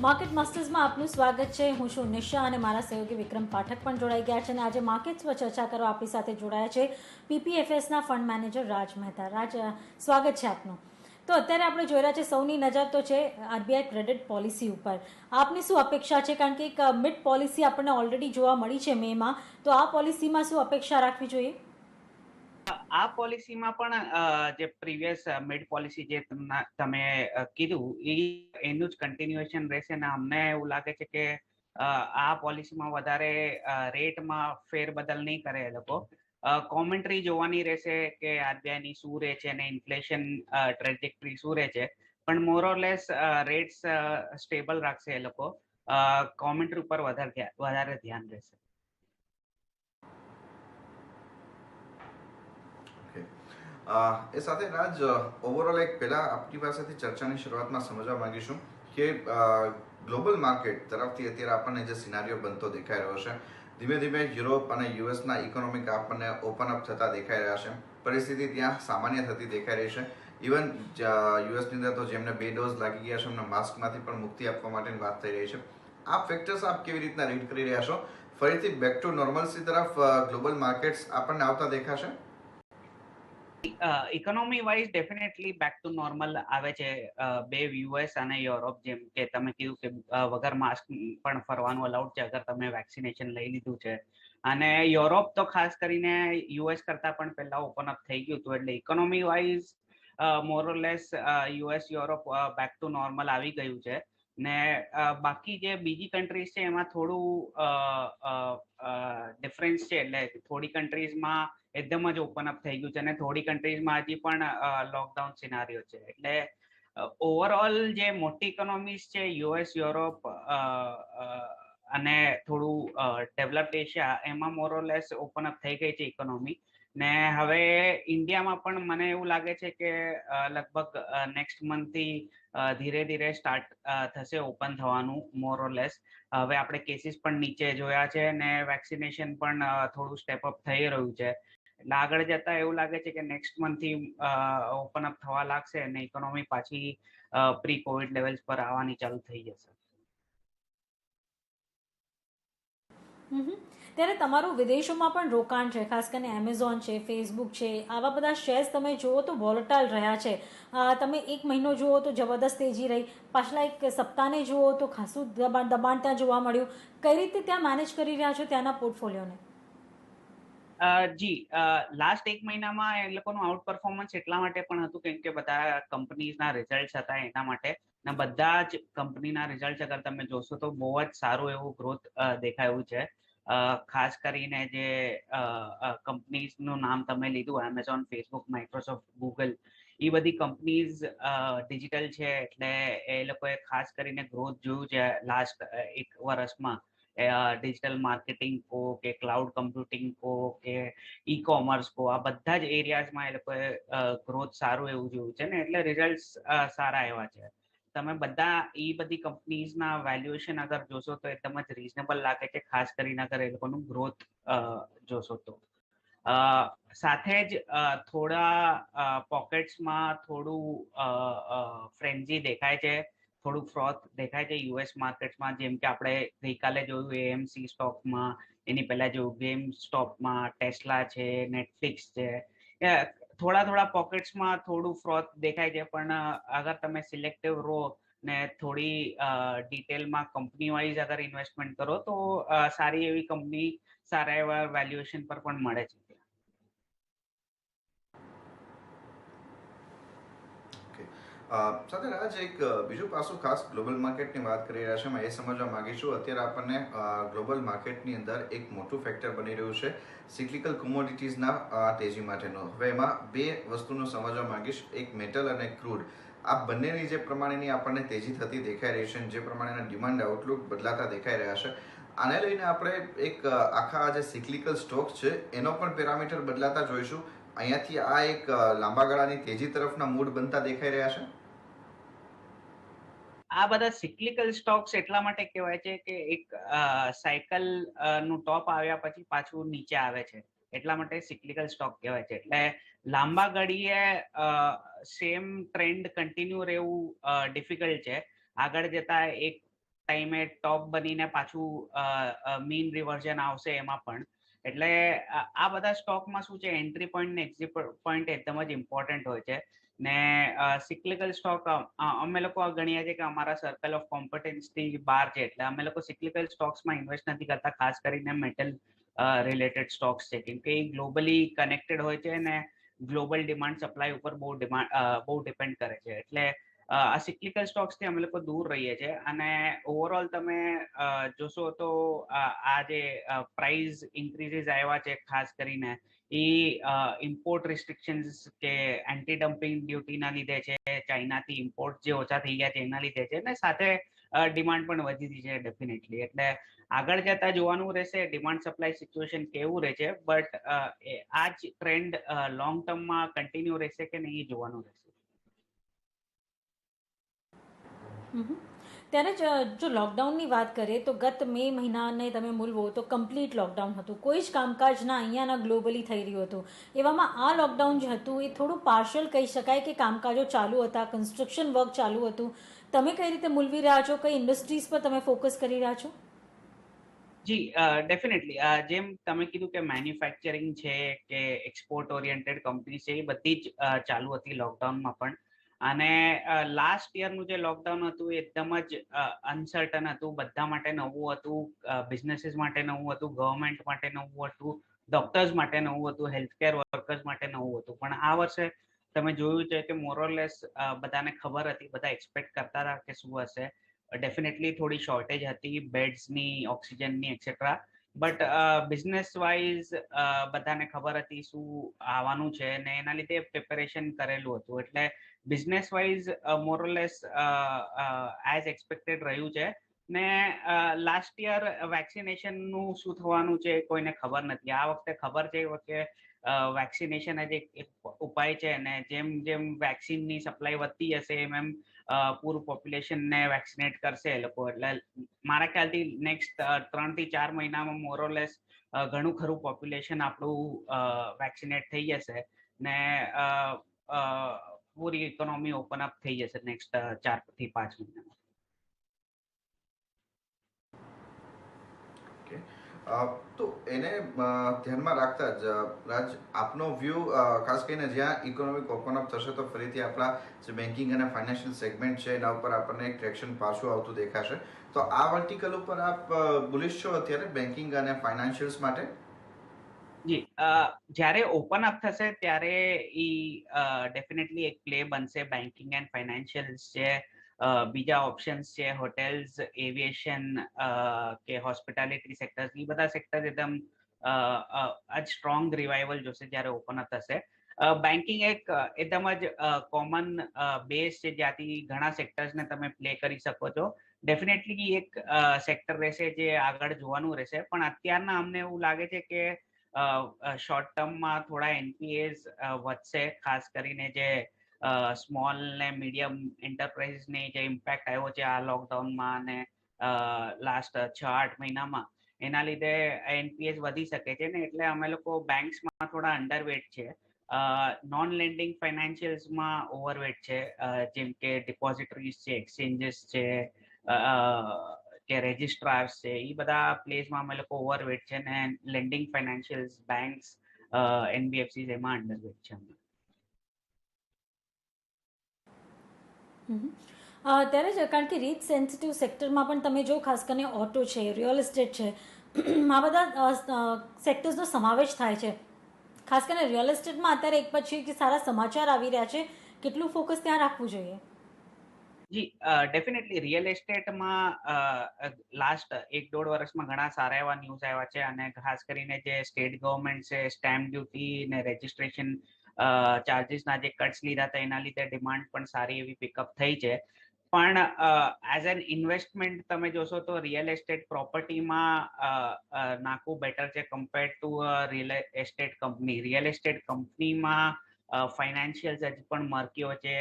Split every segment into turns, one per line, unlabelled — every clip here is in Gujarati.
માર્કેટ માસ્ટર્સમાં આપનું સ્વાગત છે। હું છું નિશા અને મારા સહયોગી વિક્રમ પાઠક પણ જોડાઈ ગયા છે અને આજે માર્કેટ્સ પર ચર્ચા કરવા આપણી સાથે જોડાયા છે પીપીએફએસના ફંડ મેનેજર રાજ મહેતા। રાજ, સ્વાગત છે આપનું। તો અત્યારે આપણે જોઈ રહ્યા છે, સૌની નજર તો છે આરબીઆઈ ક્રેડિટ પોલિસી ઉપર। આપની શું અપેક્ષા છે? કારણ કે એક મિડ પોલિસી આપણને ઓલરેડી જોવા મળી છે મેમાં, તો આ પોલિસીમાં શું અપેક્ષા રાખવી જોઈએ?
આ પોલિસીમાં પણ જે પ્રીવિયસ મિડ પોલિસી જે તમે કીધું એનું જ કન્ટિન્યુએશન રહેશે ને અમને એવું લાગે છે કે આ પોલિસીમાં વધારે રેટમાં ફેરબદલ નહીં કરે એ લોકો। કોમેન્ટ્રી જોવાની રહેશે કે આરબીઆઈની શું રહે છે અને ઇન્ફ્લેશન ટ્રેજેક્ટરી શું રહે છે, પણ મોરઓરલેસ રેટ્સ સ્ટેબલ રાખશે એ લોકો। કોમેન્ટ્રી ઉપર વધારે ધ્યાન રહેશે।
એ સાથે રાજ, ઓવરઓલ એક પહેલા આપની પાસેથી ચર્ચાની શરૂઆતમાં સમજવા માંગીશું કે ગ્લોબલ માર્કેટ તરફથી અત્યારે આપણને જે સિનારીઓ બનતો દેખાઈ રહ્યો છે, ધીમે ધીમે યુરોપ અને યુએસના ઇકોનોમિક આપણને ઓપન અપ થતા દેખાઈ રહ્યા છે। પરિસ્થિતિ ત્યાં સામાન્ય થતી દેખાઈ રહી છે। ઇવન યુએસની અંદર તો જેમને 2 ડોઝ લાગી ગયા છે એમને માસ્કમાંથી પણ મુક્તિ આપવા માટેની વાત થઈ રહી છે। આ ફેક્ટર્સ આપ કેવી રીતના રીડ કરી રહ્યા છો? ફરીથી બેક ટુ નોર્મલસી તરફ ગ્લોબલ માર્કેટ્સ આપણને આવતા દેખાશે?
Economy wise definitely back to normal આવે છે બે યુએસ અને યુરોપ। જેમ કે તમે કીધું કે વગર માસ્ક પણ ફરવાનું અલાઉડ છે અગર તમે વેક્સિનેશન લઈ લીધું છે, અને યુરોપ તો ખાસ કરીને યુએસ કરતા પણ પહેલા ઓપન અપ થઈ ગયું હતું, એટલે economy wise more or less US Europe back to normal આવી ગયું છે। ને બાકી જે બીજી કન્ટ્રીઝ છે એમાં થોડું ડિફરન્સ છે, એટલે થોડી કન્ટ્રીઝમાં એકદમ જ ઓપન અપ થઈ ગયું છે અને થોડી કન્ટ્રીઝમાં હજી પણ લોકડાઉન સિનારીઓ છે। એટલે ઓવરઓલ જે મોટી ઇકોનોમીઝ છે યુએસ, યુરોપ અને થોડું ડેવલપ્ડ એશિયા, એમાં મોરઓરલેસ ઓપન અપ થઈ ગઈ છે ઇકોનોમી। ને હવે ઇન્ડિયામાં પણ મને એવું લાગે છે કે લગભગ નેક્સ્ટ મંથથી ધીરે ધીરે સ્ટાર્ટ થશે ઓપન થવાનું મોરઓરલેસ। હવે આપણે કેસીસ પણ નીચે જોયા છે અને વેક્સિનેશન પણ થોડું સ્ટેપ અપ થઈ રહ્યું છે, એટલે આગળ જતા એવું લાગે છે કે નેક્સ્ટ મંથથી ઓપન અપ થવા લાગશે અને ઇકોનોમી પાછી પ્રી કોવિડ લેવલ્સ પર આવવાની ચાલુ થઈ જશે।
ત્યારે તમારું વિદેશોમાં પણ રોકાણ છે, ખાસ કરીને એમેઝોન છે, ફેસબુક છે, આવા બધા શેર્સ તમે જુઓ તો વોલેટાઇલ રહ્યા છે। તમે એક મહિનો જુઓ તો જબરદસ્ત તેજી રહી, પાછલા એક સપ્તાહને જુઓ તો ખાસું દબાણ ત્યાં જોવા મળ્યું। કઈ રીતે ત્યાં મેનેજ કરી રહ્યા છો ત્યાંના પોર્ટફોલિયોને?
જી, લાસ્ટ એક મહિનામાં એ લોકોનું આઉટ પરફોર્મન્સ એટલા માટે પણ હતું કેમ કે બધા કંપનીઝના રિઝલ્ટ હતા એના માટે, ને બધા જ કંપનીના રિઝલ્ટ અગર તમે જોશો તો બહુ જ સારું એવું ગ્રોથ દેખાયું છે। ખાસ કરીને જે કંપનીઝનું નામ તમે લીધું, એમેઝોન, ફેસબુક, માઇક્રોસોફ્ટ, ગૂગલ, એ બધી કંપનીઝ ડિજિટલ છે, એટલે એ લોકોએ ખાસ કરીને ગ્રોથ જોયું છે લાસ્ટ એક વર્ષમાં। ડિજિટલ માર્કેટિંગ કહો કે ક્લાઉડ કમ્પ્યુટિંગ કહો કે ઈ કોમર્સ કહો, આ બધા જ એરિયાઝમાં એ લોકોએ ગ્રોથ સારું એવું જોયું છે ને, એટલે રિઝલ્ટ સારા એવા છે। તમે બધા એ બધી કંપનીઝના વેલ્યુએશન અગર જોશો તો એકદમ જ રીઝનેબલ લાગે છે, ખાસ કરીને અગર એ લોકોનું ગ્રોથ જોશો તો। સાથે જ થોડા પોકેટ્સમાં થોડું ફ્રેન્ઝી દેખાય છે, થોડું ફ્રોથ દેખાય છે યુએસ માર્કેટમાં। જેમ કે આપણે ગઈકાલે જોયું એએમસી સ્ટોકમાં, એની પહેલા જોયું ગેમ સ્ટોકમાં, ટેસ્લા છે, નેટફ્લિક્સ છે, થોડા પોકેટ્સમાં થોડું ફ્રોથ દેખાય છે। પણ અગર તમે સિલેક્ટિવ રહો ને થોડી ડિટેલમાં કંપની વાઇઝ અગર ઇન્વેસ્ટમેન્ટ કરો તો સારી એવી કંપની સારા એવા વેલ્યુએશન પર પણ મળે છે।
સાથે રાજ, એક બીજું પાસું ખાસ ગ્લોબલ માર્કેટની વાત કરી રહ્યા છે, એમાં એ સમજવા માંગીશું અત્યારે આપણને ગ્લોબલ માર્કેટની અંદર એક મોટું ફેક્ટર બની રહ્યું છે સિક્લિકલ કોમોડિટીઝના તેજી માટેનું। હવે એમાં બે વસ્તુનું સમજવા માંગીશ, એક મેટલ અને ક્રૂડ। આ બંનેની જે પ્રમાણેની આપણને તેજી થતી દેખાઈ રહી છે, જે પ્રમાણેના ડિમાન્ડ આઉટલુક બદલાતા દેખાઈ રહ્યા છે, આને લઈને આપણે એક આખા જે સિક્લિકલ સ્ટોક છે એનો પણ પેરામીટર બદલાતા જોઈશું। અહીંયાથી આ એક લાંબા ગાળાની તેજી તરફના મૂડ બનતા દેખાઈ રહ્યા છે।
આ બધા સિક્લિકલ સ્ટોક્સ એટલા માટે કહેવાય છે કે એક સાયકલ નું ટોપ આવ્યા પછી પાછું નીચે આવે છે, એટલા માટે સિક્લિકલ સ્ટોક કહેવાય છે। એટલે લાંબા ગાડીએ સેમ ટ્રેન્ડ કન્ટિન્યુ રહેવું ડિફિકલ્ટ છે। આગળ જતા એક ટાઈમે ટોપ બનીને પાછું મીન રિવર્ઝન આવશે એમાં પણ. એટલે આ બધા સ્ટોકમાં શું છે, એન્ટ્રી પોઈન્ટ ને એક્ઝિટ પોઈન્ટ એકદમ જ ઇમ્પોર્ટન્ટ હોય છે. ને સિક્લિકલ સ્ટોક અમે લોકો ગણીએ છીએ કે અમારા સર્કલ ઓફ કોમ્પિટન્સ થી બહાર છે, એટલે અમે લોકો સિક્લિકલ સ્ટોક્સમાં ઇન્વેસ્ટ નથી કરતા, ખાસ કરીને મેટલ રિલેટેડ સ્ટોક્સ છે, કેમ કે એ ગ્લોબલી કનેક્ટેડ હોય છે ને ગ્લોબલ ડિમાન્ડ સપ્લાય ઉપર બહુ ડિપેન્ડ કરે છે. એટલે આ સિક્લિકલ સ્ટોક્સ થી અમે લોકો દૂર રહીએ છીએ. અને ઓવરઓલ તમે જોશો તો આ જે પ્રાઇસ ઇન્ક્રીઝીસ આવ્યા છે, ખાસ કરીને એ ઇમ્પોર્ટ રિસ્ટ્રિક્શન્સ કે એન્ટી ડમ્પિંગ ડ્યુટીના લીધે છે, ચાઇનાથી ઇમ્પોર્ટ જે ઓછા થઈ ગયા છે એના લીધે છે, ને સાથે ડિમાન્ડ પણ વધી છે ડેફિનેટલી. એટલે આગળ જતા જોવાનું રહેશે ડિમાન્ડ સપ્લાય સિચ્યુએશન કેવું રહે છે, બટ આ જ ટ્રેન્ડ લોંગ ટર્મમાં કન્ટિન્યુ રહેશે કે નહીં જોવાનું રહેશે.
ત્યારે જ જો લોકડાઉનની વાત કરીએ તો ગત મે મહિનાને તમે મૂલવો તો કમ્પ્લીટ લોકડાઉન હતું, કોઈ જ કામકાજ ના અહીંયાના ગ્લોબલી થઈ રહ્યું હતું. એવામાં આ લોકડાઉન જે હતું એ થોડું પાર્શિયલ કહી શકાય કે કામકાજો ચાલુ હતા, કન્સ્ટ્રક્શન વર્ક ચાલુ હતું. તમે કઈ રીતે મૂલવી રહ્યા છો, કઈ ઇન્ડસ્ટ્રીઝ પર તમે ફોકસ કરી રહ્યા છો?
જી ડેફિનેટલી, જેમ તમે કીધું કે મેન્યુફેક્ચરિંગ છે કે એક્સપોર્ટ ઓરિએન્ટેડ કંપની છે, એ બધી જ ચાલુ હતી લોકડાઉનમાં પણ. અને લાસ્ટ યરનું જે લોકડાઉન હતું એ એકદમ જ અનસર્ટન હતું, બધા માટે નવું હતું, બિઝનેસીસ માટે નવું હતું, ગવર્મેન્ટ માટે નવું હતું, ડોક્ટર્સ માટે નવું હતું, હેલ્થકેર વર્કર્સ માટે નવું હતું. પણ આ વર્ષે તમે જોયું છે કે મોરલેસ બધાને ખબર હતી, બધા એક્સપેક્ટ કરતા હતા કે શું હશે. ડેફિનેટલી થોડી શોર્ટેજ હતી બેડ્સની, ઓક્સિજનની એક્સેટ્રા, બટ બિઝનેસ વાઇઝ બધાને ખબર હતી શું આવવાનું છે ને એના લીધે પ્રિપેરેશન કરેલું હતું. એટલે બિઝનેસ વાઇઝ મોરલેસ એઝ એક્સપેક્ટેડ રહ્યું છે. ને લાસ્ટ યર વેક્સિનેશનનું શું થવાનું છે કોઈને ખબર નથી. આ વખતે ખબર છે કે વેક્સિનેશન જ એક ઉપાય છે, અને જેમ જેમ વેક્સિનની સપ્લાય વધતી હશે એમ પૂરું પોપ્યુલેશનને વેક્સિનેટ કરશે એ લોકો. એટલે મારા ખ્યાલથી નેક્સ્ટ 3 થી 4 મહિનામાં મોરલેસ ઘણું ખરું પોપ્યુલેશન આપણું વેક્સિનેટ થઈ જશે ને પૂરી ઇકોનોમી ઓપન અપ થઈ જશે નેક્સ્ટ 4 થી 5 મહિનામાં.
તો એને ધ્યાનમાં રાખતા જ રાજ, આપનો વ્યૂ ખાસ કરીને જ્યાં ઇકોનોમિક ઓપન અપ થશે તો ફરીથી આપણા જે બેન્કિંગ અને ફાઇનાન્શિયલ સેગમેન્ટ છે એના ઉપર આપણને એક ટ્રેક્શન પાછું આવતું દેખાશે. તો આ વર્ટિકલ ઉપર આપ બુલિશ છો અત્યારે બેન્કિંગ અને ફાઇનાન્શિયલ્સ માટે?
જી, જ્યારે ઓપન અપ થશે ત્યારે ડેફિનેટલી એક પ્લે બનશે. બેન્કિંગ એન્ડ ફાઇનાન્શિયલ્સ છે, બીજા ઓપ્શન્સ છે, હોટેલ્સ, એવિએશન કે હોસ્પિટાલિટી સેક્ટર્સ, એ બધા સેક્ટર્સ એકદમ સ્ટ્રોંગ રિવાઇવલ જોશે જ્યારે ઓપન અપ થશે. બેન્કિંગ એક એકદમ જ કોમન બેઝ છે જ્યાંથી ઘણા સેક્ટર્સને તમે પ્લે કરી શકો છો. ડેફિનેટલી એક સેક્ટર રહેશે જે આગળ જોવાનું રહેશે, પણ અત્યારના અમને એવું લાગે છે કે શોર્ટ ટર્મમાં થોડા એનપીએસ વધશે, ખાસ કરીને જે સ્મોલ ને મીડિયમ એન્ટરપ્રાઇઝને જે ઇમ્પેક્ટ આવ્યો છે આ લોકડાઉનમાં અને લાસ્ટ 6-8 મહિનામાં, એના લીધે એનપીએસ વધી શકે છે ને. એટલે અમે લોકો બેંક્સમાં થોડા અંડરવેટ છે, નોન લેન્ડિંગ ફાઇનાન્શિયલ્સમાં ઓવરવેટ છે, જેમ કે ડિપોઝિટરીઝ છે, એક્સચેન્જીસ છે કે રેજિસ્ટ્રાર્સ છે, એ બધા પ્લેસમાં અમે લોકો ઓવરવેટ છે, ને લેન્ડિંગ ફાઇનાન્શિયલ્સ, બેંક્સ, એનબીએફસી એમાં અંડરવેટ છે.
ત્યારે જ કારણ કે રીચ સેન્સિટિવ સેક્ટરમાં પણ તમે જો ખાસ કરીને ઓટો છે, રિયલ એસ્ટેટ છે, આ બધા સેક્ટર્સનો સમાવેશ થાય છે. ખાસ કરીને રિયલ એસ્ટેટમાં અત્યારે એક પછી કે સારા સમાચાર આવી રહ્યા છે, કેટલું ફોકસ ત્યાં રાખવું જોઈએ?
જી, ડેફિનેટલી રિયલ એસ્ટેટમાં લાસ્ટ 1-1.5 વર્ષમાં ઘણા સારા એવા ન્યૂઝ આવ્યા છે, અને ખાસ કરીને જે સ્ટેટ ગવર્મેન્ટ છે સ્ટેમ્પ ડ્યુટી ને રજિસ્ટ્રેશન ચાર્જીસના જે કટ્સ લીધા હતા એના લીધે ડિમાન્ડ પણ સારી એવી પિકઅપ થઈ છે. પણ એઝ એન ઇન્વેસ્ટમેન્ટ તમે જોશો તો રિયલ એસ્ટેટ પ્રોપર્ટીમાં નાખવું બેટર છે compared to real estate company. Real estate કંપનીમાં ફાઇનાન્શિયલ્સ હજી પણ મર્કી હોય છે,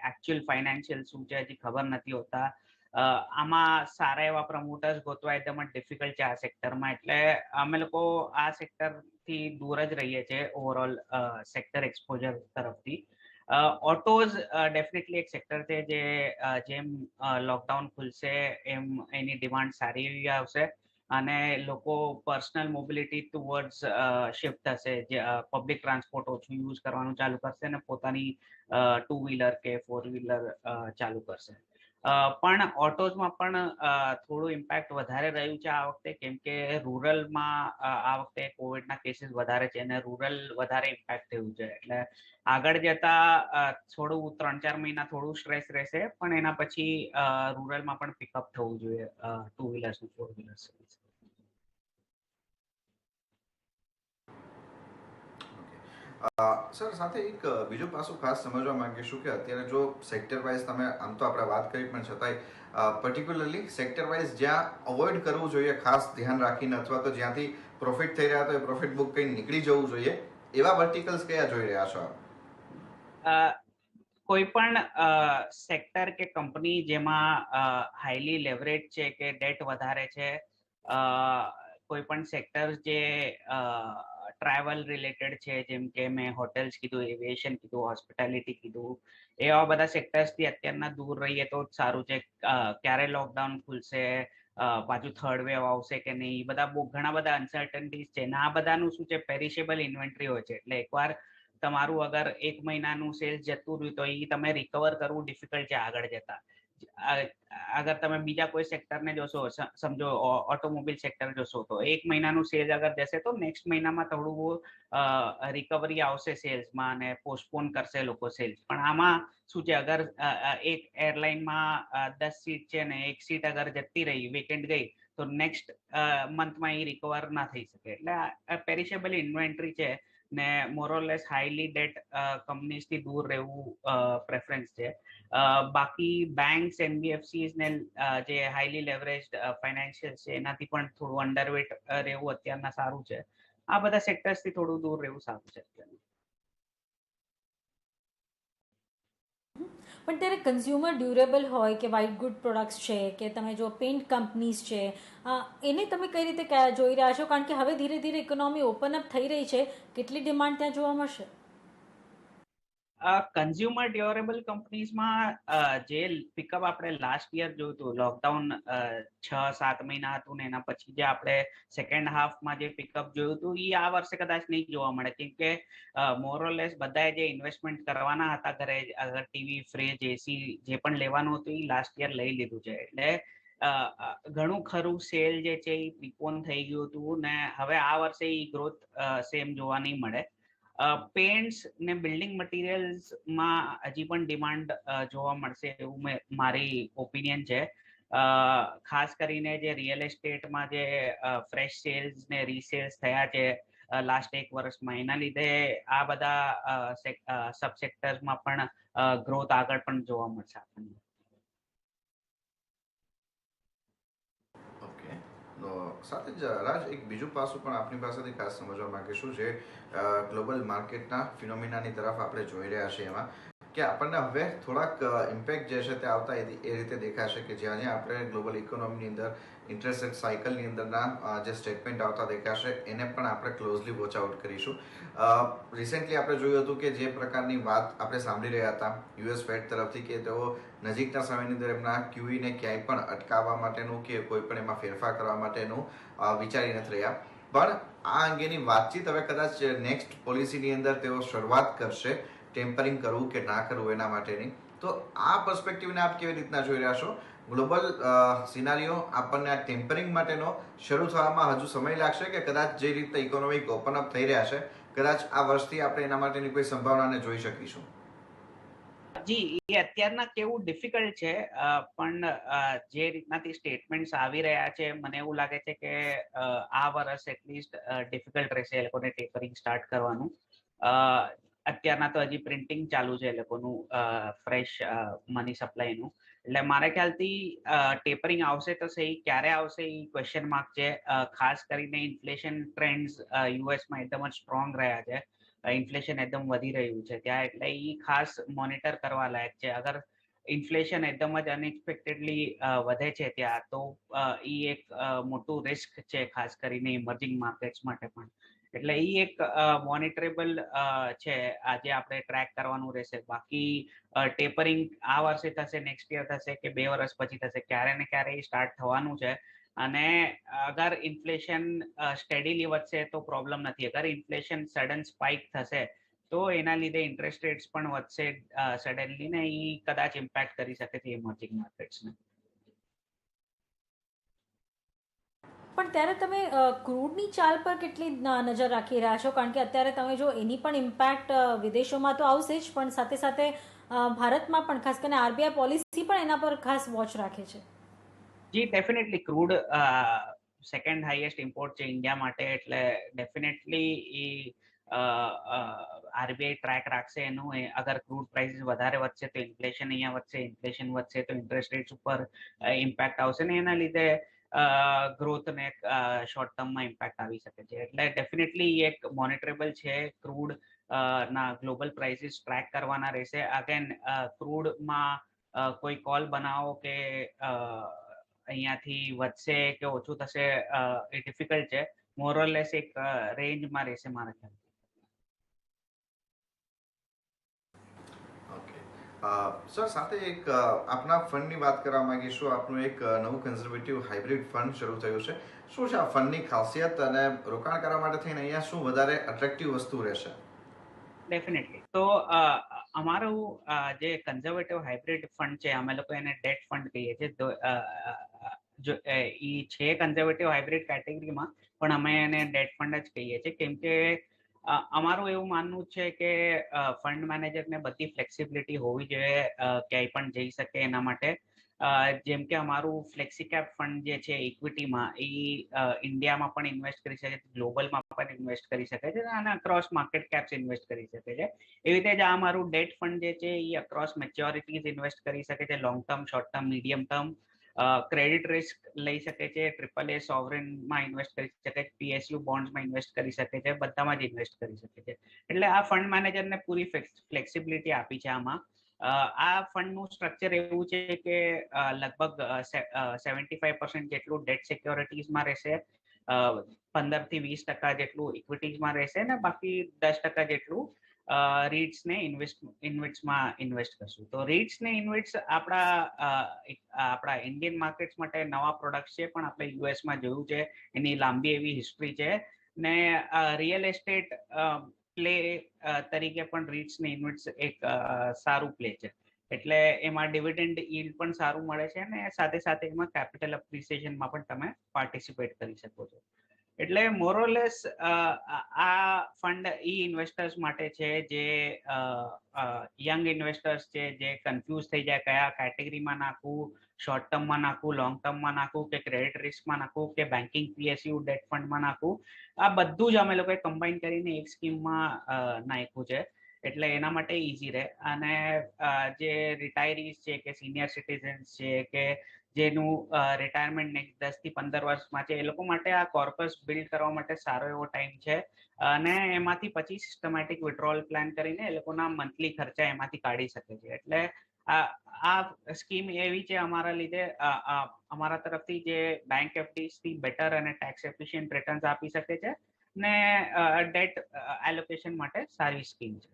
એકચ્યુઅલ ફાઇનાન્શિયલ શું છે હજી ખબર નથી હોતા. આમાં સારા એવા પ્રમોટર્સ ગોતવા એકદમ જ ડિફિકલ્ટ છે આ સેક્ટરમાં. એટલે અમે લોકો આ સેક્ટરથી દૂર જ રહીએ છીએ ઓવરઓલ સેક્ટર એક્સપોઝર તરફથી. ઓટોઝ ડેફિનેટલી એક સેક્ટર છે જે જેમ લોકડાઉન ખુલશે એમ એની ડિમાન્ડ સારી એવી આવશે અને લોકો પર્સનલ મોબિલિટી ટુવર્ડ્સ શિફ્ટ થશે, જે પબ્લિક ટ્રાન્સપોર્ટ ઓછું યુઝ કરવાનું ચાલુ કરશે અને પોતાની 2 વ્હીલર કે 4 વ્હીલર ચાલુ કરશે. પણ ઓટોઝમાં પણ થોડું ઇમ્પેક્ટ વધારે રહ્યું છે આ વખતે, કેમ કે રૂરલમાં આ વખતે કોવિડના કેસીસ વધારે છે અને રૂરલ વધારે ઇમ્પેક્ટ થયું છે. એટલે આગળ જતા થોડું 3-4 મહિના થોડું સ્ટ્રેસ રહેશે, પણ એના પછી રૂરલમાં પણ પિકઅપ થવું જોઈએ 2 વ્હીલર્સ અને 4 વ્હીલર્સ.
સર, સાથે એક બીજું પાસું ખાસ સમજવા માંગીશું કે અત્યારે જો સેક્ટર વાઇઝ તમે આમ તો આપણે વાત કરી, પણ છતાંય પર્ટિક્યુલરલી સેક્ટર વાઇઝ જ્યાં અવોઇડ કરવું જોઈએ ખાસ ધ્યાન રાખીને, અથવા તો જ્યાંથી પ્રોફિટ થઈ રહ્યા તો એ પ્રોફિટ બુક કઈ નીકળી જવું જોઈએ, એવા વર્ટિકલ્સ કયા જોઈ રહ્યા છો આપ?
કોઈ પણ સેક્ટર કે કંપની જેમાં હાઈલી લેવરેજ છે કે ડેટ વધારે છે, કોઈ પણ સેક્ટર જે ટ્રાવેલ રિલેટેડ છે, જેમ કે મેં હોટેલ્સ કીધું, એવિએશન કીધું, હોસ્પિટાલિટી કીધું, એવા બધા સેક્ટર્સથી અત્યારના દૂર રહીએ તો જ સારું છે. ક્યારે લોકડાઉન ખુલશે, પાછું થર્ડ વેવ આવશે કે નહીં, બધા બહુ ઘણા બધા અનસર્ટનિટીઝ છે ને આ બધાનું શું છે, પેરિશેબલ ઇન્વેન્ટરી હોય છે. એટલે એકવાર તમારું અગર 1 મહિનાનું સેલ્સ જતું રહ્યું તો એ તમે રિકવર કરવું ડિફિકલ્ટ છે આગળ જતા. અગર તમે બીજા કોઈ સેક્ટરને જોશો, સમજો ઓટોમોબાઈલ સેક્ટર જોશો, તો 1 મહિનાનું સેલ અગર જશે તો નેક્સ્ટ મહિનામાં થોડું રિકવરી આવશે સેલ્સમાં અને પોસ્ટપોન કરશે લોકો સેલ્સ. પણ આમાં શું છે, અગર એક એરલાઇનમાં 10 સીટ છે ને 1 સીટ અગર જતી રહી, વેકેન્ટ ગઈ, તો નેક્સ્ટ મંથમાં એ રિકવર ના થઈ શકે. એટલે પેરિશેબલ ઇન્વેન્ટરી છે ને મોરલેસ હાઈલી ડેટ કંપનીઝથી દૂર રહેવું પ્રેફરન્સ છે. બાકી બેંક્સ, એનબીએફસીસ ને જે હાઈલી લેવરેજ્ડ ફાઇનાન્શિયલ છે એનાથી પણ થોડું અંડરવેટ રહેવું અત્યારના સારું છે. આ બધા સેક્ટર્સથી થોડું દૂર રહેવું સારું છે અત્યારે.
પણ ત્યારે કન્ઝ્યુમર ડ્યુરેબલ હોય કે વ્હાઇટ ગુડ પ્રોડક્ટ્સ છે કે તમે જો પેઇન્ટ કંપનીઝ છે, એને તમે કઈ રીતે જોઈ રહ્યા છો? કારણ કે હવે ધીરે ધીરે ઇકોનોમી ઓપન અપ થઈ રહી છે, કેટલી ડિમાન્ડ ત્યાં જોવા મળશે?
કન્ઝ્યુમર ડ્યુરેબલ કંપનીઝમાં જે પિકઅપ આપણે લાસ્ટ યર જોયું હતું, લોકડાઉન 6-7 મહિના હતું ને એના પછી જે આપણે સેકન્ડ હાફમાં જે પિકઅપ જોયું હતું, એ આ વર્ષે કદાચ નહીં જોવા મળે, કેમ કે મોરલેસ બધાએ જે ઇન્વેસ્ટમેન્ટ કરવાના હતા ઘરે, અગર ટીવી, ફ્રીજ, એસી જે પણ લેવાનું હતું એ લાસ્ટ યર લઈ લીધું છે. એટલે ઘણું ખરું સેલ જે છે એ પ્રીપોન થઈ ગયું હતું ને હવે આ વર્ષે એ ગ્રોથ સેમ જોવા નહીં મળે. પેન્ટ્સ ને બિલ્ડિંગ મટીરિયલ્સમાં હજી પણ ડિમાન્ડ જોવા મળશે એવું મારી ઓપિનિયન છે. ખાસ કરીને જે રિયલ એસ્ટેટમાં જે ફ્રેશ સેલ્સ ને રીસેલ્સ થયા છે લાસ્ટ 1 વર્ષમાં, એના લીધે આ બધા સબસેક્ટર્સમાં પણ ગ્રોથ આગળ પણ જોવા મળશે આપણને.
સાથે જ રાજ, એક બીજું પાસું પણ આપણી પાસેથી ખાસ સમજવા માંગીશું, જે ગ્લોબલ માર્કેટના ફિનોમિનાની તરફ આપણે જોઈ રહ્યા છીએ, એમાં કે આપણને હવે થોડાક ઇમ્પેક્ટ જે છે તે આવતા એ રીતે દેખાશે કે જ્યાં જ્યાં આપણે ગ્લોબલ ઇકોનોમીની અંદર ઇન્ટરેસ્ટ રેટ સાયકલની અંદરના જે સ્ટેટમેન્ટ આવતા દેખાશે એને પણ આપણે ક્લોઝલી વોચ આઉટ કરીશું. રિસેન્ટલી આપણે જોયું હતું કે જે પ્રકારની વાત આપણે સાંભળી રહ્યા હતા યુએસ ફેડ તરફથી, કે તેઓ નજીકના સમયની અંદર એમના ક્યુઈને ક્યાંય પણ અટકાવવા માટેનું કે કોઈ પણ એમાં ફેરફાર કરવા માટેનું વિચારી નથી રહ્યા. પણ આ અંગેની વાતચીત હવે કદાચ નેક્સ્ટ પોલિસીની અંદર તેઓ શરૂઆત કરશે ટેમ્પરિંગ કરવું કે ના કરવું એના માટેની. તો આ પર્સપેક્ટિવને આપ કેવી રીતના જોઈ રહ્યા છો? ગ્લોબલ સિનારીઓ આપણને આ ટેમ્પરિંગ માટેનો શરૂ થવામાં હજુ સમય લાગશે, કે કદાચ જે રીતે ઇકોનોમિક ઓપન અપ થઈ રહ્યા છે, કદાચ આ વર્ષથી આપણે એના માટેની કોઈ સંભાવનાને જોઈ શકીશું?
જી, એ અત્યારના કેવું ડિફિકલ્ટ છે, પણ જે રીતનાથી સ્ટેટમેન્ટ્સ આવી રહ્યા છે, મને એવું લાગે છે કે આ વર્ષ એટલીસ્ટ ડિફિકલ્ટ રહેશે એ લોકોને ટેપરિંગ સ્ટાર્ટ કરવાનું. અત્યારના તો હજી પ્રિન્ટિંગ ચાલુ છે એ લોકોનું ફ્રેશ મની સપ્લાયનું. એટલે મારા ખ્યાલથી ટેપરિંગ આવશે તો સહી, ક્યારે આવશે એ ક્વેશ્ચન માર્ક છે. ખાસ કરીને ઇન્ફ્લેશન ટ્રેન્ડ્સ યુએસમાં એકદમ જ સ્ટ્રોંગ રહ્યા છે, ઇન્ફ્લેશન એકદમ વધી રહ્યું છે ત્યાં, એટલે એ ખાસ મોનિટર કરવા લાયક છે. અગર ઇન્ફ્લેશન એકદમ જ અનએક્સપેક્ટેડલી વધે છે ત્યાં, તો એ એક મોટું રિસ્ક છે ખાસ કરીને ઇમર્જિંગ માર્કેટ્સ માટે પણ. એટલે એ એક મોનિટરેબલ છે, આજે આપણે ટ્રેક કરવાનું રહેશે. બાકી ટેપરિંગ આ વર્ષે થશે, નેક્સ્ટ યર થશે કે 2 વર્ષ પછી થશે, ક્યારે ને ક્યારે એ સ્ટાર્ટ થવાનું છે. અને અગર ઇન્ફ્લેશન સ્ટેડીલી વધશે તો પ્રોબ્લેમ નથી. અગર ઇન્ફ્લેશન સડન સ્પાઇક થશે તો એના લીધે ઇન્ટરેસ્ટ રેટ્સ પણ વધશે સડનલી, ને એ કદાચ ઇમ્પેક્ટ કરી શકે છે ઇમર્જિંગ માર્કેટ્સને.
પણ ત્યારે તમે ક્રૂડની ચાલ પર કેટલી નજર રાખી રહ્યા છો? કારણ કે અત્યારે તમે જો એની પણ ઇમ્પેક્ટ વિદેશોમાં તો આવશે જ, પણ સાથે સાથે ભારતમાં પણ ખાસ કરીને આરબીઆઈ પોલિસી પણ એના પર ખાસ વોચ રાખે છે.
જી definitely crude second highest import છે ઇન્ડિયા માટે, એટલે ડેફિનેટલી એ આરબીઆઈ ટ્રેક રાખશે એનું. અગર ક્રૂડ પ્રાઇસીસ વધારે વધશે તો ઇન્ફ્લેશન અહીંયા વધશે, ઇન્ફ્લેશન વધશે તો ઇન્ટરેસ્ટ રેટ્સ ઉપર ઇમ્પેક્ટ આવશે, ને એના લીધે ગ્રોથ ને શોર્ટ ટર્મમાં ઇમ્પેક્ટ આવી શકે છે. એટલે ડેફિનેટલી એક મોનિટરેબલ છે. ક્રૂડ ના ગ્લોબલ પ્રાઇસીસ ટ્રેક કરવાના રહેશે. અગેન ક્રૂડમાં કોઈ કોલ બનાવો કે અહીંયાથી વધશે કે ઓછું થશે એ ડિફિકલ્ટ છે. મોરલેસ એક રેન્જમાં રહેશે મારા ખ્યાલથી.
સર, સાથે એક આપના ફંડની વાત કરવા માંગીશું. આપનું એક નવું કન્ઝર્વેટિવ હાઇબ્રિડ ફંડ શરૂ થયું છે. શું છે આ ફંડની ખાસિયત અને રોકાણ કરવા માટે થઈને અહીંયા શું વધારે અટ્રેક્ટિવ વસ્તુ રહેશે?
ડેફિનેટલી. તો અમારું જે કન્ઝર્વેટિવ હાઇબ્રિડ ફંડ છે, અમે લોકો એને ડેટ ફંડ કહીએ છીએ. તો એ છે કન્ઝર્વેટિવ હાઇબ્રિડ કેટેગરીમાં, પણ અમે એને ડેટ ફંડ જ કહીએ છીએ. કેમ કે અમારું એવું માનવું છે કે ફંડ મેનેજરને બધી ફ્લેક્સિબિલિટી હોવી જોઈએ, ક્યાંય પણ જઈ શકે એના માટે. જેમ કે અમારું ફ્લેક્સીકેપ ફંડ જે છે ઇક્વિટીમાં, એ ઇન્ડિયામાં પણ ઇન્વેસ્ટ કરી શકે છે, ગ્લોબલમાં પણ ઇન્વેસ્ટ કરી શકે છે, અને અક્રોસ માર્કેટ કેપ્સ ઇન્વેસ્ટ કરી શકે છે. એવી રીતે જ આ અમારું ડેટ ફંડ જે છે એ અક્રોસ મેચ્યોરિટીઝ ઇન્વેસ્ટ કરી શકે છે, long term, short term, medium term. Credit risk લઈ શકે છે, ટ્રિપલ એ સોવરેનમાં ઇન્વેસ્ટ કરી શકે છે, પીએસયુ બોન્ડ્સમાં ઇન્વેસ્ટ કરી શકે છે, બધામાં જ ઇન્વેસ્ટ કરી શકે છે. એટલે આ ફંડ મેનેજરને પૂરી ફ્લેક્સિબિલિટી આપી છે આમાં. આ ફંડનું સ્ટ્રક્ચર એવું છે કે લગભગ 75% જેટલું ડેટ સિક્યોરિટીઝમાં રહેશે, 15-20% જેટલું ઇક્વિટીઝમાં રહેશે, ને બાકી 10% જેટલું રીટ્સ ને ઇન્વેસ્ટમાં ઇન્વેસ્ટ કરશું. તો રીટ્સ ને ઇન્વેસ્ટ આપણા ઇન્ડિયન માર્કેટ્સ માટે નવા પ્રોડક્ટ છે, પણ આપણે યુએસમાં જોયું છે, એની લાંબી એવી હિસ્ટ્રી છે. ને રિયલ એસ્ટેટ પ્લે તરીકે પણ રીટ્સ ને ઇન્વેસ્ટ એક સારું પ્લે છે. એટલે એમાં ડિવિડન્ડ યીલ્ડ પણ સારું મળે છે, અને સાથે સાથે એમાં કેપિટલ એપ્રિસિએશનમાં પણ તમે પાર્ટિસિપેટ કરી શકો છો. એટલે મોરલેસ આ ફંડ ઇન્વેસ્ટર્સ માટે છે, જે યંગ ઇન્વેસ્ટર્સ છે, જે કન્ફ્યુઝ થઈ જાય કયા કેટેગરીમાં નાખવું, શોર્ટ ટર્મમાં નાખવું, લોંગ ટર્મમાં નાખવું, કે ક્રેડિટ રિસ્કમાં નાખવું, કે બેન્કિંગ પીએસયુ ડેટ ફંડમાં નાખવું. આ બધું જ અમે લોકોએ કમ્બાઈન કરીને એક સ્કીમમાં નાખ્યું છે. એટલે એના માટે ઈઝી રહે. અને જે રિટાયરીઝ છે કે સિનિયર સિટીઝન્સ છે કે જેનું રિટાયરમેન્ટ નેક્સ્ટ 10 થી 15 વર્ષમાં છે, એ લોકો માટે આ કોર્પસ બિલ્ડ કરવા માટે સારો એવો ટાઈમ છે. અને એમાંથી પછી સિસ્ટમેટિક વિડ્રોઅલ પ્લાન કરીને એ લોકોના મંથલી ખર્ચા એમાંથી કાઢી શકે છે. એટલે આ સ્કીમ એવી છે અમારા લીધે, અમારા તરફથી જે બેંક એફડીઝ થી બેટર અને ટેક્સ એફિશિયન્ટ રિટર્ન્સ આપી શકે છે, ને ડેટ એલોકેશન માટે સારી સ્કીમ છે.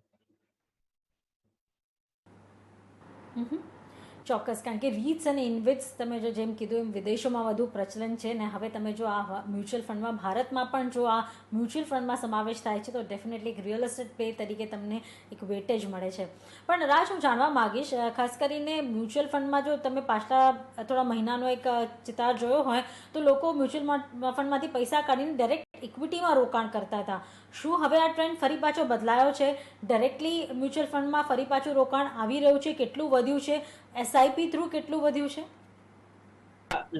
ચોક્કસ, કારણ કે રીટ્સ અને ઇન્વેસ્ટ તમે જો જેમ કીધું એમ વિદેશોમાં વધુ પ્રચલન છે, ને હવે તમે જો આ મ્યુચ્યુઅલ ફંડમાં ભારતમાં પણ જો આ મ્યુચ્યુઅલ ફંડમાં સમાવેશ થાય છે તો ડેફિનેટલી એક રિયલ એસ્ટેટ પ્લે તરીકે તમને એક વેટેજ મળે છે. પણ રાજ, હું જાણવા માગીશ, ખાસ કરીને મ્યુચ્યુઅલ ફંડમાં જો તમે પાછલા થોડા મહિનાનો એક ચિતાર જોયો હોય તો લોકો મ્યુચ્યુઅલ ફંડમાંથી પૈસા કાઢીને ડાયરેક્ટ ઇક્વિટીમાં રોકાણ કરતા હતા. શું હવે આ ટ્રેન્ડ ફરી પાછો બદલાયો છે? ડાયરેક્ટલી મ્યુચ્યુઅલ ફંડમાં ફરી પાછું રોકાણ આવી રહ્યું છે? કેટલું વધ્યું છે? એસઆઈપી થ્રુ કેટલું વધ્યું છે?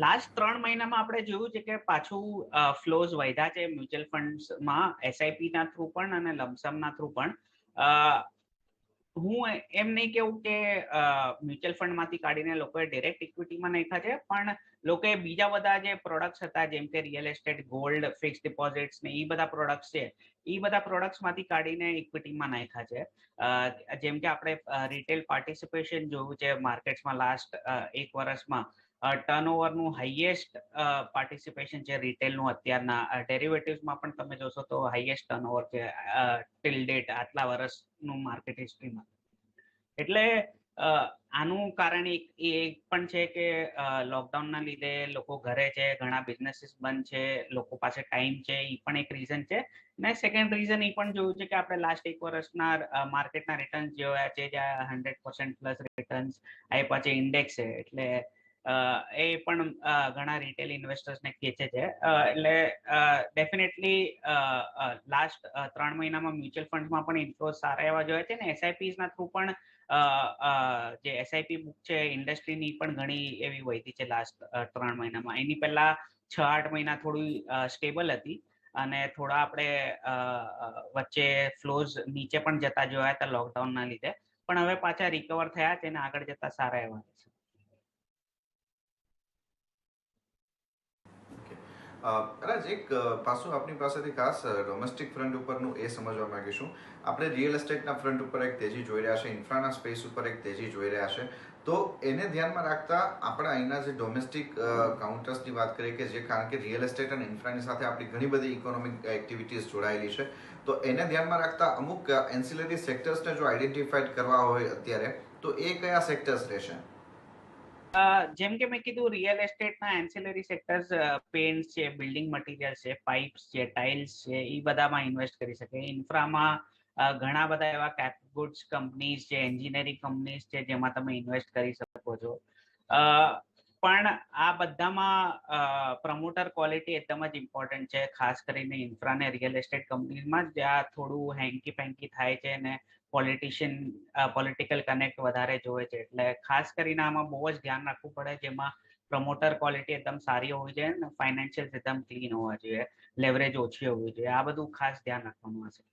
લાસ્ટ 3 મહિનામાં આપણે જોયું છે કે પાછું ફ્લોઝ વધ્યા છે મ્યુચ્યુઅલ ફંડ્સમાં, એસઆઈપી ના થ્રુ પણ અને લમસમ ના થ્રુ પણ. હું એમ નહીં કેવું કે મ્યુચ્યુઅલ ફંડમાંથી કાઢીને લોકોએ ડાયરેક્ટ ઇક્વિટીમાં નાખ્યા છે, પણ લોકોએ બીજા બધા જે પ્રોડક્ટ્સ હતા, જેમ કે real estate, gold, fix deposits ને એ બધા પ્રોડક્ટ્સ છે, એ બધા પ્રોડક્ટ્સમાંથી કાઢીને ઇક્વિટીમાં નાખ્યા છે. જેમ કે આપણે રિટેલ પાર્ટિસિપેશન જોયું છે માર્કેટ્સમાં લાસ્ટ 1 વર્ષમાં, ટર્નઓવરનું હાઈએસ્ટ પાર્ટિસિપેશન છે રિટેલનું અત્યારના ડેરિવેટિવ્સમાં પણ તમે જોશો તો હાઈએસ્ટ ટર્નઓવર છે ટિલ ડેટ આટલા વર્ષનું માર્કેટ હિસ્ટ્રીમાં. એટલે આનું કારણ એક પણ છે કે લોકડાઉનના લીધે લોકો ઘરે છે, ઘણા બિઝનેસીસ બંધ છે, લોકો પાસે ટાઈમ છે, એ પણ એક રીઝન છે. ને સેકન્ડ રીઝન એ પણ જોયું છે કે આપણે લાસ્ટ એક વર્ષના માર્કેટના રિટર્ન્સ જોયા છે જ્યાં 100% પ્લસ રિટર્ન્સ આપ્યા છે ઇન્ડેક્સ છે. એટલે એ પણ ઘણા રિટેલ ઇન્વેસ્ટર્સને ખેંચે છે. એટલે ડેફિનેટલી લાસ્ટ 3 મહિનામાં મ્યુચ્યુઅલ ફંડમાં પણ ઇન્ફ્લોઝ સારા એવા જોયા છે ને એસઆઈપીસ ના થ્રુ પણ જે એસઆઈપી બુક છે ઇન્ડસ્ટ્રીની પણ ઘણી એવી વધી છે લાસ્ટ 3 મહિનામાં. એની પહેલા 6-8 મહિના થોડી સ્ટેબલ હતી અને થોડા આપણે વચ્ચે ફ્લોઝ નીચે પણ જતા જોયા હતા લોકડાઉનના લીધે, પણ હવે પાછા રિકવર થયા છે અને આગળ જતા સારા એવા છે.
રાજ, એક પાછું આપની પાસેથી ખાસ ડોમેસ્ટિક ફ્રન્ટ ઉપરનું એ સમજવા માંગીશું. આપણે રિયલ એસ્ટેટના ફ્રન્ટ ઉપર એક તેજી જોઈ રહ્યા છે, ઇન્ફ્રાના સ્પેસ ઉપર એક તેજી જોઈ રહ્યા છે. તો એને ધ્યાનમાં રાખતા આપણે અહીંના જે ડોમેસ્ટિક કાઉન્ટર્સની વાત કરીએ કે જે કારણ કે રિયલ એસ્ટેટ અને ઇન્ફ્રાની સાથે આપણી ઘણી બધી ઇકોનોમિક એક્ટિવિટીઝ જોડાયેલી છે, તો એને ધ્યાનમાં રાખતા અમુક એન્સિલરી સેક્ટર્સને જો આઈડેન્ટિફાઈડ કરવા હોય અત્યારે તો એ કયા સેક્ટર્સ રહેશે?
જેમ કે મેં કીધું રિયલ એસ્ટેટના એન્સિલરી સેક્ટર્સ પેન્ટ્સ છે, બિલ્ડિંગ મટીરિયલ્સ છે, પાઇપ્સ છે, ટાઇલ્સ છે, એ બધામાં ઇન્વેસ્ટ કરી શકે. ઇન્ફ્રામાં ઘણા બધા એવા કેપગુડ્સ કંપનીઝ છે, એન્જિનિયરિંગ કંપનીઝ છે જેમાં તમે ઇન્વેસ્ટ કરી શકો છો. પણ આ બધામાં પ્રમોટર ક્વોલિટી એકદમ જ ઇમ્પોર્ટન્ટ છે, ખાસ કરીને ઇન્ફ્રા ને રિયલ એસ્ટેટ કંપનીઝમાં જ્યાં થોડું હેન્કી પેન્કી થાય છે ને પોલિટિકલ કનેક્ટ વધારે જોવે છે. એટલે ખાસ કરીને આમાં બહુ જ ધ્યાન રાખવું પડે, જેમાં પ્રમોટર ક્વોલિટી એકદમ સારી હોવી જોઈએ ને ફાઇનાન્શિયલ એકદમ ક્લીન હોવા જોઈએ, લેવરેજ ઓછી હોવી જોઈએ. આ બધું ખાસ ધ્યાન રાખવાનું હશે.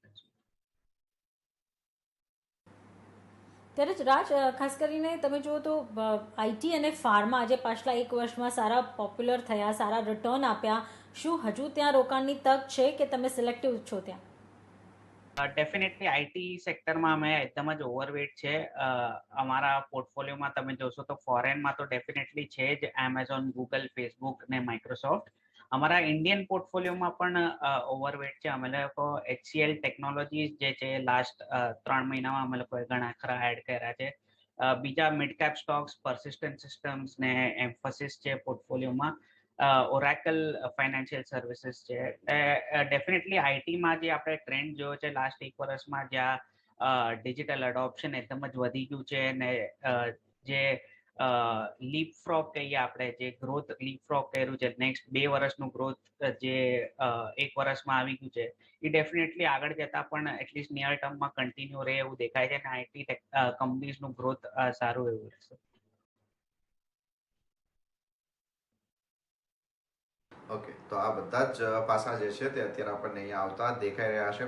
ત્યારે જ રાજ, ખાસ કરીને તમે જુઓ તો આઈટી અને ફાર્મા આજે પાછલા એક વર્ષમાં સારા પોપ્યુલર થયા, સારા રિટર્ન આપ્યા. શું હજુ ત્યાં રોકાણની તક છે કે તમે સિલેક્ટિવ છો ત્યાં?
ડેફિનેટલી આઈટી સેક્ટરમાં અમે એકદમ જ ઓવરવેટ છે. અમારા પોર્ટફોલિયોમાં તમે જોશો તો ફોરેનમાં તો ડેફિનેટલી છે જ, એમેઝોન, ગૂગલ, ફેસબુક ને માઇક્રોસોફ્ટ. અમારા ઇન્ડિયન પોર્ટફોલિયોમાં પણ ઓવરવેટ છે. અમે લોકો HCL ટેકનોલોજીસ જે છે લાસ્ટ 3 મહિનામાં અમે લોકોએ ઘણા ખરા એડ કર્યા છે. બીજા mid cap stocks, Persistent Systems ને એમ્ફોસિસ છે પોર્ટફોલિયોમાં. ઓરેકલ ફાઇનાન્શિયલ સર્વિસીસ છે. ડેફિનેટલી આઈટીમાં જે આપણે ટ્રેન્ડ જોયો છે લાસ્ટ એક વર્ષમાં, જ્યાં ડિજિટલ એડોપ્શન એકદમ જ વધી ગયું છે અને જે લીપ ફ્રોગ કહીએ આપણે, જે ગ્રોથ લીપ ફ્રોગ કર્યું છે, નેક્સ્ટ 2 વર્ષનું ગ્રોથ જે 1 વર્ષમાં આવી ગયું છે, એ ડેફિનેટલી આગળ જતા પણ એટલીસ્ટ નિયર ટર્મમાં કન્ટિન્યુ રહે એવું દેખાય છે અને આઈટી કંપનીઝનું ગ્રોથ સારું એવું રહેશે.
ઓકે, તો આ બધા જ પાસા જે છે તે અત્યારે આપણને અહીંયા આવતા દેખાઈ રહ્યા છે.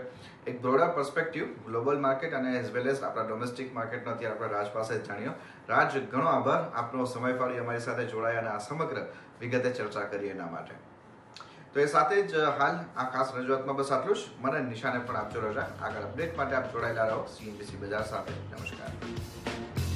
એક બ્રોડર પર્સપેક્ટિવ ગ્લોબલ માર્કેટ અને એઝ વેલ એઝ આપણા ડોમેસ્ટિક માર્કેટનો અત્યારે આપણે રાજ પાસે જ જાણ્યો. રાજ, ઘણો આભાર આપનો સમય ફાળી અમારી સાથે જોડાયા અને આ સમગ્ર વિગતે ચર્ચા કરી એના માટે. તો એ સાથે જ હાલ આ ખાસ રજૂઆતમાં બસ આટલું જ. મને નિશાને પણ આપજો રજા. આગળ અપડેટ માટે આપ જોડાયેલા રહો CNBC બજાર સાથે. નમસ્કાર.